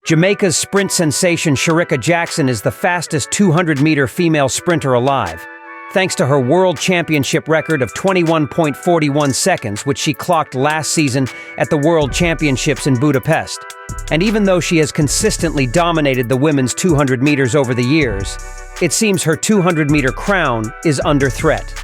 Jamaica's sprint sensation Shericka Jackson is the fastest 200-meter female sprinter alive, thanks to her world championship record of 21.41 seconds, which she clocked last season at the World Championships in Budapest. And even though she has consistently dominated the women's 200 meters over the years, it seems her 200-meter crown is under threat.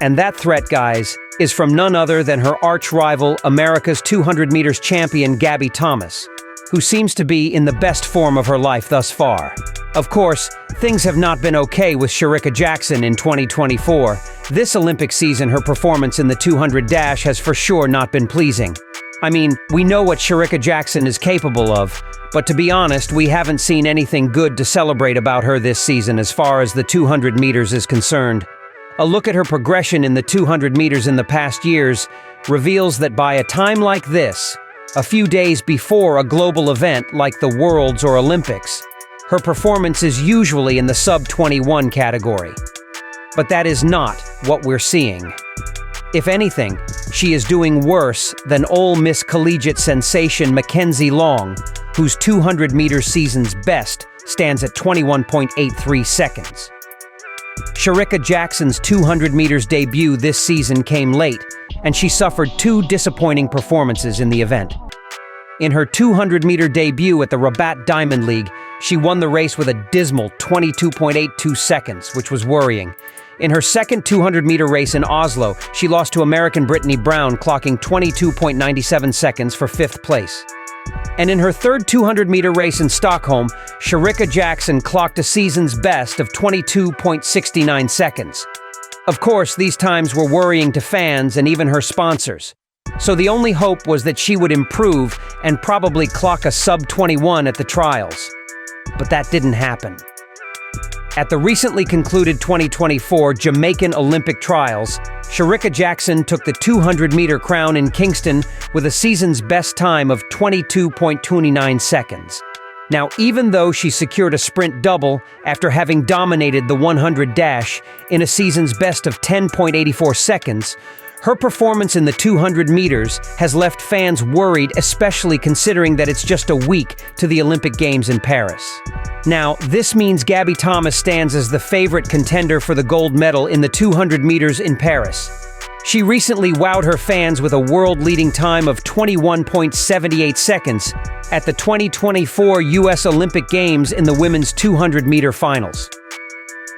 And that threat, guys, is from none other than her arch-rival, America's 200 meters champion Gabby Thomas, who seems to be in the best form of her life thus far. Of course, things have not been okay with Shericka Jackson in 2024. This Olympic season, her performance in the 200 dash has for sure not been pleasing. I mean, we know what Shericka Jackson is capable of, but to be honest, we haven't seen anything good to celebrate about her this season as far as the 200 meters is concerned. A look at her progression in the 200 meters in the past years reveals that by a time like this, a few days before a global event like the Worlds or Olympics, her performance is usually in the sub-21 category. But that is not what we're seeing. If anything, she is doing worse than Ole Miss collegiate sensation McKenzie Long, whose 200-meter season's best stands at 21.83 seconds. Shericka Jackson's 200 meters debut this season came late, and she suffered two disappointing performances in the event. In her 200-meter debut at the Rabat Diamond League, she won the race with a dismal 22.82 seconds, which was worrying. In her second 200-meter race in Oslo, she lost to American Brittany Brown, clocking 22.97 seconds for fifth place. And in her third 200-meter race in Stockholm, Shericka Jackson clocked a season's best of 22.69 seconds. Of course, these times were worrying to fans and even her sponsors. So the only hope was that she would improve and probably clock a sub-21 at the trials. But that didn't happen. At the recently concluded 2024 Jamaican Olympic Trials, Shericka Jackson took the 200-meter crown in Kingston with a season's best time of 22.29 seconds. Now, even though she secured a sprint double after having dominated the 100 dash in a season's best of 10.84 seconds, her performance in the 200 meters has left fans worried, especially considering that it's just a week to the Olympic Games in Paris. Now, this means Gabby Thomas stands as the favorite contender for the gold medal in the 200 meters in Paris. She recently wowed her fans with a world-leading time of 21.78 seconds at the 2024 U.S. Olympic Games in the women's 200-meter finals.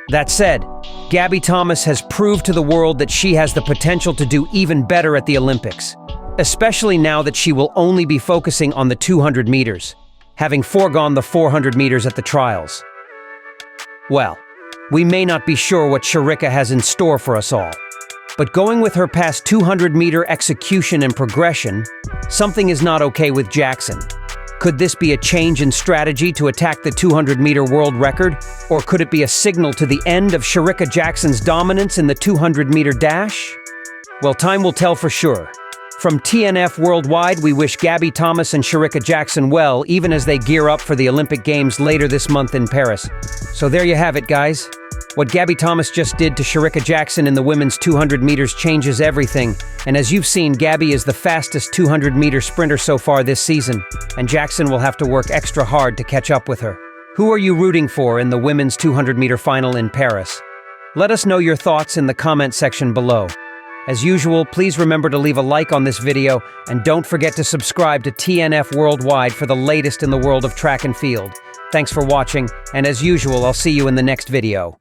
That said, Gabby Thomas has proved to the world that she has the potential to do even better at the Olympics, especially now that she will only be focusing on the 200 meters, having foregone the 400 meters at the trials. Well, we may not be sure what Shericka has in store for us all, but going with her past 200-meter execution and progression, something is not okay with Jackson. Could this be a change in strategy to attack the 200-meter world record? Or could it be a signal to the end of Shericka Jackson's dominance in the 200-meter dash? Well, time will tell for sure. From TNF Worldwide, we wish Gabby Thomas and Shericka Jackson well, even as they gear up for the Olympic Games later this month in Paris. So there you have it, guys. What Gabby Thomas just did to Shericka Jackson in the women's 200 meters changes everything. And as you've seen, Gabby is the fastest 200-meter sprinter so far this season, and Jackson will have to work extra hard to catch up with her. Who are you rooting for in the women's 200-meter final in Paris? Let us know your thoughts in the comment section below. As usual, please remember to leave a like on this video, and don't forget to subscribe to TNF Worldwide for the latest in the world of track and field. Thanks for watching, and as usual, I'll see you in the next video.